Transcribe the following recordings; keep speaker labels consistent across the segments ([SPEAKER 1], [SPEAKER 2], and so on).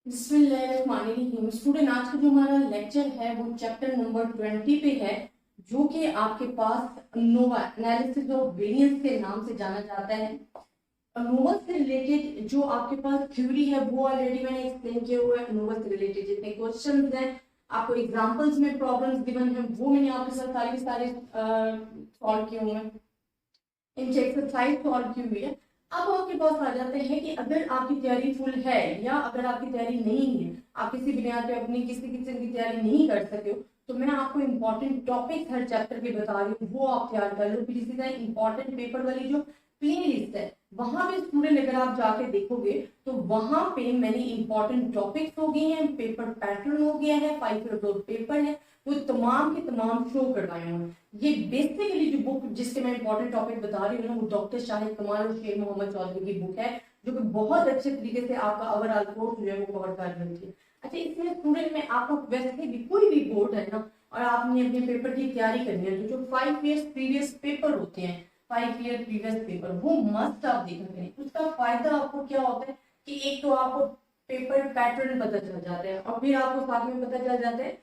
[SPEAKER 1] बिस्मिल्लाहिर्रहमानिर्रहीम। स्टूडेंट, आज का जो हमारा लेक्चर है वो चैप्टर नंबर 20 पे है, जो कि आपके पास नोवा एनालिसिस ऑफ वेरिएंस के नाम से जाना जाता है। नोवा से रिलेटेड जो आपके पास थ्योरी है वो ऑलरेडी मैंने एक्सप्लेन किया हुआ है। नोवा से रिलेटेड जितने क्वेश्चंस हैं, आपको एग्जांपल्स में प्रॉब्लम्स गिवन है, वो मैंने आपके साथ सारे सॉल्व किए हुए हैं। इनकी एक्सरसाइज सॉल्व की हुई है। अब आपके पास आ जाते हैं कि अगर आपकी तैयारी फुल है या अगर आपकी तैयारी नहीं है, आप किसी बुनियाद पे अपनी किसी किस्म की तैयारी नहीं कर सके हो, तो मैं आपको इंपॉर्टेंट टॉपिक हर चैप्टर के बता रही हूँ, वो आप तैयार कर लो। फिर इसी तरह इंपॉर्टेंट पेपर वाली जो प्ले लिस्ट है, वहां पे स्टूडेंट अगर आप जाके देखोगे तो वहां पे मैंने इंपॉर्टेंट टॉपिक्स हो गए हैं, पेपर पैटर्न हो गया है, 5 पेपर है, वो तमाम के तमाम शो करवाए हैं। ये बेसिकली जो बुक जिसके मैं इंपॉर्टेंट टॉपिक बता रही हूँ ना, वो डॉक्टर शाहिद कमाल और शेर मोहम्मद चौधरी की बुक है, जो कि बहुत अच्छे तरीके से आपका ओवरऑल कोर्स जो है वो कवर कर रही है। अच्छा, इसमें स्टूडेंट में आपको वैसे भी कोई भी बोर्ड है ना और आपने अपने पेपर की तैयारी करनी है, तो जो 5 ईयर्स प्रीवियस पेपर होते हैं, 5 ईयर प्रीवियस पेपर, वो मस्ट आप देखा करें। उसका फायदा आपको क्या होता है कि एक तो आपको पेपर पैटर्न पता चल जाता है और फिर आपको साथ में पता चल जाता है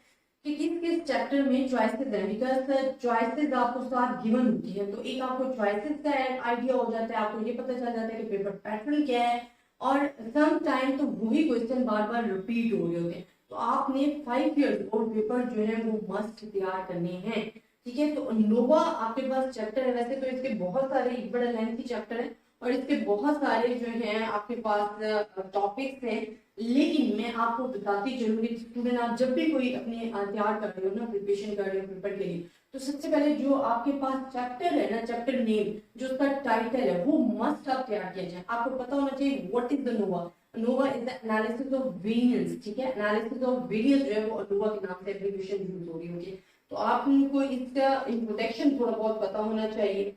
[SPEAKER 1] कि किस किस चैप्टर में चॉइसेस है, बिकॉज चॉइसेस आपको साथ गिवन होती है, तो एक आपको चॉइसेस का आइडिया हो जाता है, आपको ये पता चल जाता है कि पेपर पैटर्न क्या है, और सम टाइम तो वही क्वेश्चन बार बार रिपीट हो रहे होते हैं। तो आपने 5 ईयर्स और पेपर जो है वो मस्ट तैयार करने हैं, ठीक है। तो नोवा आपके पास चैप्टर है, वैसे तो इसके बहुत सारे, एक बड़ा लेंथी चैप्टर है और इसके बहुत सारे जो हैं आपके पास टॉपिक्स हैं, लेकिन मैं आपको बताती चलूंगी स्टूडेंट, आप जब भी कोई अपने तैयार कर रहे हो ना, प्रिपरेशन कर रहे हो पेपर के लिए, तो सबसे पहले जो आपके पास चैप्टर है ना, चैप्टर नेम जो उसका टाइटल है, वो मस्ट आप तैयार किया जाए। आपको पता होना चाहिए what is the Nova. Nova is the analysis of variance, ठीक है। एनालिसिस ऑफ वेरिएंस जो है वो नोवा के नाम से एब्रिविएशन यूज हो रही होगी, तो आपको इसका इंट्रोडक्शन थोड़ा बहुत पता होना चाहिए।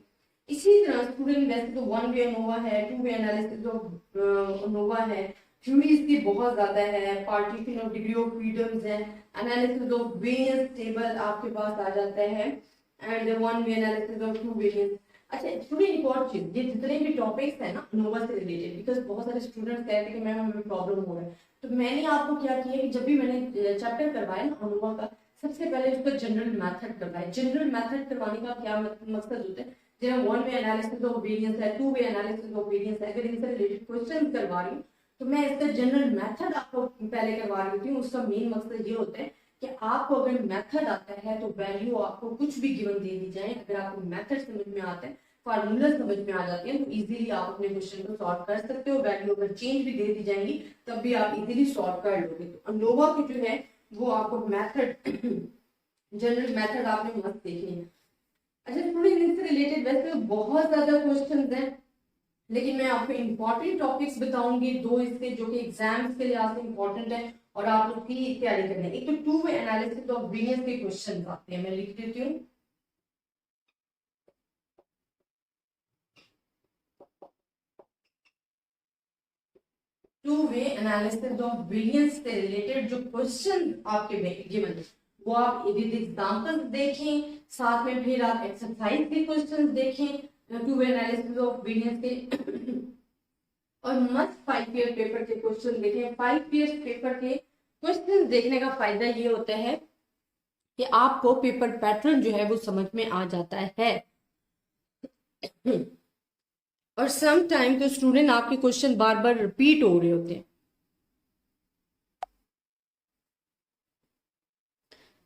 [SPEAKER 1] इसी तरह स्टूडेंट, वैसे तो 1 वे नोवा है, 2 वे एनालिसिस ऑफ नोवा है, थ्योरीज की बहुत ज्यादा है, partition of degree of freedoms है, एनालिसिस ऑफ वेरिएंस टेबल आपके पास आ जाता है, and 1 way analysis of 2 variance. अच्छा स्टूडेंट, एक और चीज, ये जितने भी टॉपिक्स है ना नोवा से रिलेटेड, बिकॉज बहुत सारे स्टूडेंट्स कहते हैं कि मैम हमें प्रॉब्लम हो रहा है, तो मैंने आपको क्या किया कि जब भी मैंने चैप्टर करवाया ना नोवा का, सबसे पहले उसका जनरल मेथड करवाया। जनरल मेथड करवाने का क्या मकसद होता है, जब 1 वे एनालिसिस ऑफ वेरिएंस है, 2 वे एनालिसिस ऑफ वेरिएंस है, अगर इनसे रिलेटेड क्वेश्चन करवा रही हूँ तो मैं इसका जनरल मेथड आपको पहले करवा रही हूँ। उसका मेन मकसद ये होता है कि आपको अगर मेथड आता है तो वैल्यू आपको कुछ भी गिवन दे दी जाए, अगर आपको मेथड समझ में आता है, फार्मूला समझ में आ जाती है, तो इजीली आप अपने क्वेश्चन को सॉल्व कर सकते हो। वैल्यू अगर चेंज भी दे दी जाएंगी तब भी आप इजीली सॉल्व कर लोगे। तो नोवा की जो है वो आपको मेथड जनरल मेथड आपने मस्त देखनी है। अच्छा स्टूडेंट, इससे रिलेटेड वैसे तो बहुत ज्यादा क्वेश्चंस हैं, लेकिन मैं आपको इंपॉर्टेंट टॉपिक्स बताऊंगी, 2 इसके जो कि एग्जाम्स के लिहाज से इंपॉर्टेंट है और आप उसकी तैयारी करनी है। एक तो 2 वे एनालिसिस ऑफ वेरिएंस के क्वेश्चन आते हैं, मैं लिख देती हूँ। Two way analysis of variance से रिलेटेड जो क्वेश्चन आपके गिवन है, वो आप विद एग्जांपल्स देखें, साथ में फिर आप एक्सरसाइज के क्वेश्चंस देखें 2 वे एनालिसिस ऑफ वेरिएंस के और मस्ट 5 ईयर पेपर के क्वेश्चन देखें। 5 ईयर पेपर के क्वेश्चन देखने का फायदा ये होता है कि आपको पेपर पैटर्न जो है वो समझ में आ जाता है, और सम टाइम तो स्टूडेंट आपके क्वेश्चन बार बार रिपीट हो रहे होते हैं।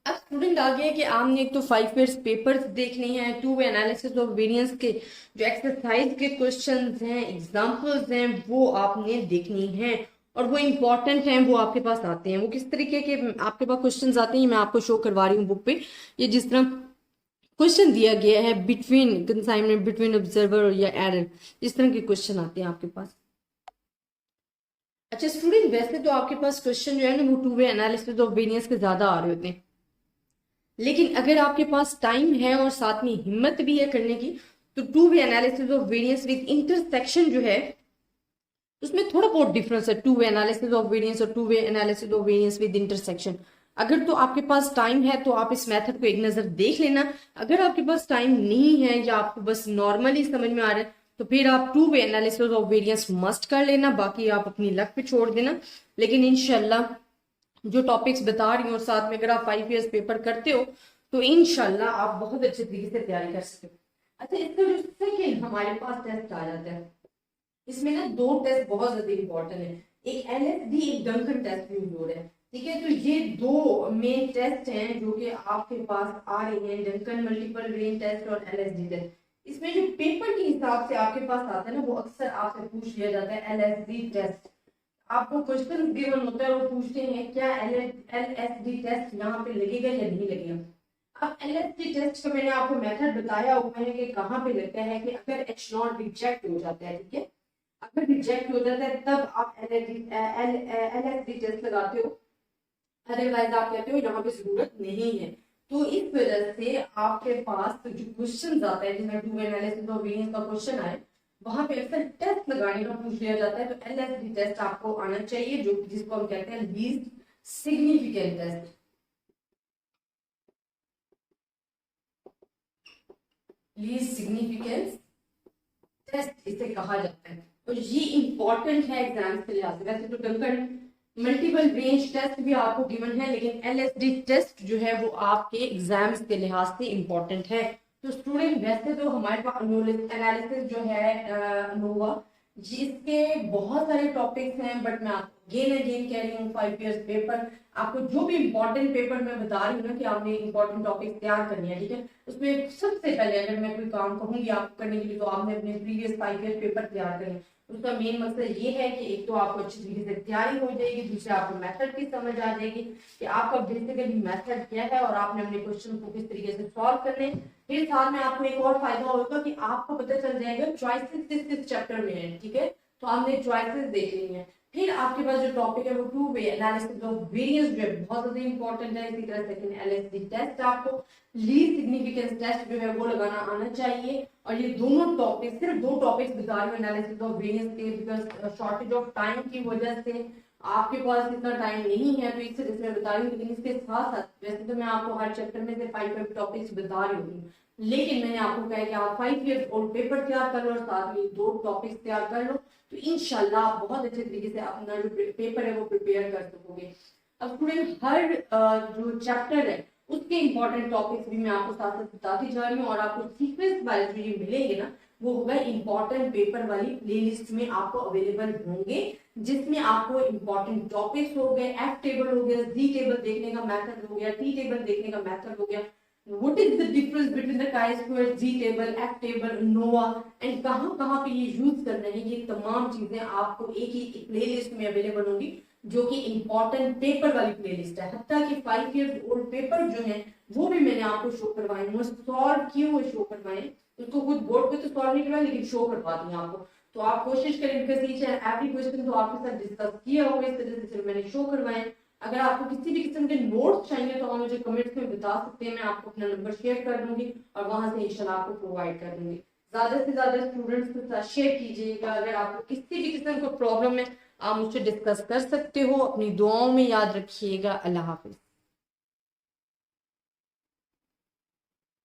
[SPEAKER 1] अब स्टूडेंट आ गया कि आपने एक तो 5 ईयर्स पेपर्स देखने हैं, 2 वे एनालिसिस ऑफ वेरिएंस के जो एक्सरसाइज के क्वेश्चंस हैं, एग्जांपल्स हैं, वो आपने देखनी हैं और वो इंपॉर्टेंट हैं, वो आपके पास आते हैं। वो किस तरीके के आपके पास क्वेश्चंस आते हैं मैं आपको शो करवा रही हूँ बुक पे। ये जिस तरह क्वेश्चन दिया गया है, बिटवीन कंसाइनमेंट बिटवीन ऑब्जर्वर या एरर, इस तरह के क्वेश्चन आते हैं आपके पास। अच्छा स्टूडेंट, वैसे तो आपके पास क्वेश्चन जो है ना वो 2 वे एनालिसिस ऑफ वेरिएंस के ज्यादा आ रहे होते हैं, लेकिन अगर आपके पास टाइम है और साथ में हिम्मत भी है करने की, तो 2 वे analysis of variance with intersection जो है उसमें थोड़ा बहुत डिफरेंस है। 2 वे एनालिसिस ऑफ वेरिएंस और 2 वे analysis of variance with intersection. अगर तो आपके पास टाइम है तो आप इस मेथड को एक नजर देख लेना, अगर आपके पास टाइम नहीं है या आपको बस नॉर्मली समझ में आ रहा है तो फिर आप two way analysis of variance must कर लेना, बाकी आप अपनी लक पे छोड़ देना। लेकिन इंशाल्लाह जो टॉपिक्स बता रही हूँ और साथ में अगर आप 5 ईयर्स पेपर करते हो तो इंशाल्लाह आप बहुत अच्छे तरीके से तैयारी कर सकते हो। अच्छा, इसका जो सेकेंड हमारे पास टेस्ट आ जाता है, इसमें ना दो टेस्ट बहुत ज्यादा इंपॉर्टेंट है, एक LSD एक डंकन टेस्ट भी इंक्लूड है। ठीक है, तो ये दो मेन टेस्ट हैं जो कि आपके पास आ रही हैं, डंकन मल्टीपल रेंज टेस्ट और LSD टेस्ट। इसमें जो पेपर के हिसाब से आपके पास आता है ना, वो अक्सर आपसे पूछ लिया जाता है LSD टेस्ट। आपको क्वेश्चन गिवन होता है, वो पूछते हैं क्या LSD टेस्ट यहाँ पे लगेगा या नहीं लगेगा। अब LSD टेस्ट का मैंने आपको मेथड बताया हुआ है कि कहाँ पे लगता है, कि अगर H0 रिजेक्ट हो जाता है, ठीक है, अगर रिजेक्ट हो जाता है तब आप LSD टेस्ट लगाते हो, अदरवाइज आप कहते हो यहाँ पे जरूरत नहीं है। तो इस वजह से आपके पास जो क्वेश्चन आता है, जिसमें two way analysis of variance का क्वेश्चन आए, वहां पे अक्सर टेस्ट लगाने का पूछ लिया जाता है। तो LSD टेस्ट आपको आना चाहिए, जो जिसको हम कहते हैं least significant test. Least significance test इसे कहा जाता है। तो ये इंपॉर्टेंट है एग्जाम्स के लिहाज से। वैसे तो डंकन मल्टीपल रेंज टेस्ट भी आपको गिवन है, लेकिन LSD टेस्ट जो है वो आपके एग्जाम्स के लिहाज से इंपॉर्टेंट है। तो स्टूडेंट, वैसे तो हमारे पास एनालिसिस जो है नोवा, जिसके बहुत सारे टॉपिक्स हैं, बट मैं आपको अगेन कह रही हूँ 5 ईयर्स पेपर, आपको जो भी इंपॉर्टेंट पेपर मैं बता रही हूँ ना कि आपने इंपॉर्टेंट टॉपिक्स तैयार करनी है, ठीक है, उसमें सबसे पहले अगर मैं कोई काम कहूंगी आपको करने के लिए, तो आपने अपने प्रीवियस 5 ईयर पेपर तैयार करें। उसका मेन मकसद ये है कि एक तो आपको अच्छी तरीके से तैयारी हो जाएगी, दूसरा आपको मेथड की समझ आ जाएगी कि आपका बेसिकली मेथड क्या है और आपने अपने क्वेश्चन को किस तरीके से सॉल्व करने। फिर साथ में आपको एक और फायदा होगा कि आपको पता चल जाएगा चॉइसेस किस चैप्टर में है, ठीक है, तो आपने चॉइसेस देख ली हैं। फिर आपके पास जो टॉपिक है वो two way analysis of variance जो है बहुत ज्यादा इंपॉर्टेंट है। इसी तरह सेकंड LSD टेस्ट, आपको लीस्ट सिग्निफिकेंस टेस्ट जो है वो लगाना आना चाहिए। और ये दोनों टॉपिक, सिर्फ दो टॉपिक्स बता रही हूँ एनालिसिस ऑफ वेरिएंस के, बिकॉज शॉर्टेज ऑफ टाइम की वजह से आपके पास इतना टाइम नहीं है, तो इससे इसमें बता रही हूँ। लेकिन इसके साथ साथ वैसे तो मैं आपको हर चैप्टर में से 5 टॉपिक्स बता रही हूँ, लेकिन मैंने आपको कहा कि आप 5 ईयर्स ओल्ड पेपर तैयार कर लो और साथ में 2 टॉपिक्स तैयार कर लो, तो इंशाल्लाह आप बहुत अच्छे तरीके से अपना जो पेपर है वो प्रिपेयर कर सकोगे। अब स्टूडेंट, हर जो चैप्टर है उसके इंपॉर्टेंट टॉपिक्स भी मैं आपको साथ साथ बताती जा रही हूँ, और आपको सीक्वेंस वाइज जो ये मिलेंगे ना, वो होगा इंपॉर्टेंट पेपर वाली प्लेलिस्ट में आपको अवेलेबल होंगे, जिसमें आपको इंपॉर्टेंट टॉपिक्स हो गए, F टेबल हो गया, Z टेबल देखने का मेथड हो गया, T टेबल देखने का मेथड हो गया, what is the difference between the chi-square, Z table, F table, NOVA and कहाँ पे ये यूज करना है, ये तमाम चीजें आपको एक ही प्लेलिस्ट में अवेलेबल होंगी, जो कि इंपॉर्टेंट पेपर वाली प्लेलिस्ट है। हत्ता कि 5 ईयर्स ओल्ड पेपर जो है वो भी मैंने आपको शो करवाए, सॉल्व किए हुए शो करवाए, उसको खुद बोर्ड पे तो सॉल्व नहीं करवाए लेकिन शो करवा दिए आपको। तो आप कोशिश करें, because each and every question तो आपके साथ डिस्कस किया हुआ, इस तरह से मैंने शो करवाए। अगर आपको किसी भी किस्म के नोट्स चाहिए तो आप मुझे कमेंट्स में बता सकते हैं, मैं आपको अपना नंबर शेयर कर दूंगी और वहां से इंशाल्लाह आपको प्रोवाइड कर दूंगी। ज्यादा से ज्यादा स्टूडेंट्स के साथ शेयर कीजिएगा। अगर आपको किसी भी किस्म का प्रॉब्लम है आप मुझसे डिस्कस कर सकते हो। अपनी दुआओं में याद रखिएगा। अल्लाह हाफिज।